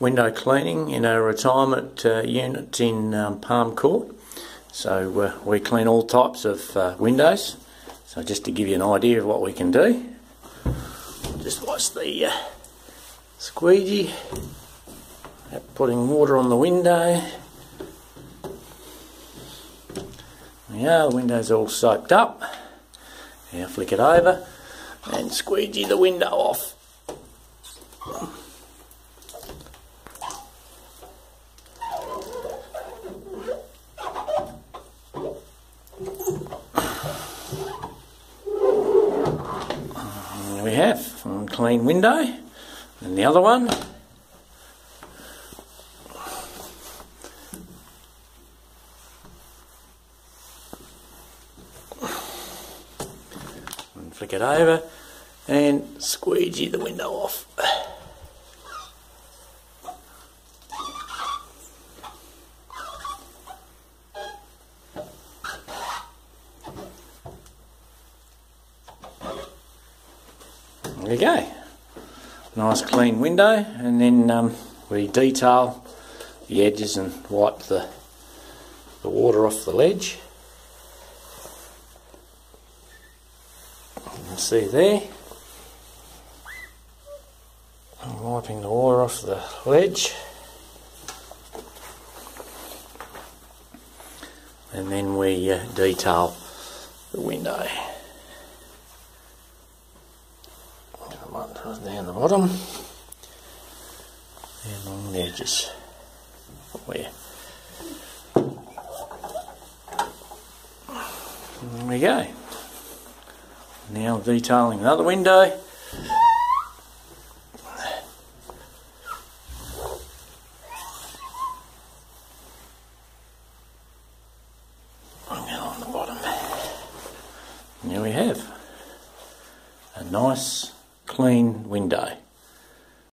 window cleaning in a retirement unit in Palm Court. So we clean all types of windows. So just to give you an idea of what we can do, just watch the squeegee, putting water on the window. Yeah, the window's all soaked up. Now flick it over and squeegee the window off. There we have a clean window, and the other one. And flick it over and squeegee the window off. There you go. Nice clean window, and then we detail the edges and wipe the water off the ledge. You can see there, I'm wiping the water off the ledge, and then we detail the window. Down the bottom and along the edges. There we go. Now detailing another window. And now on the bottom. There we have a nice clean window.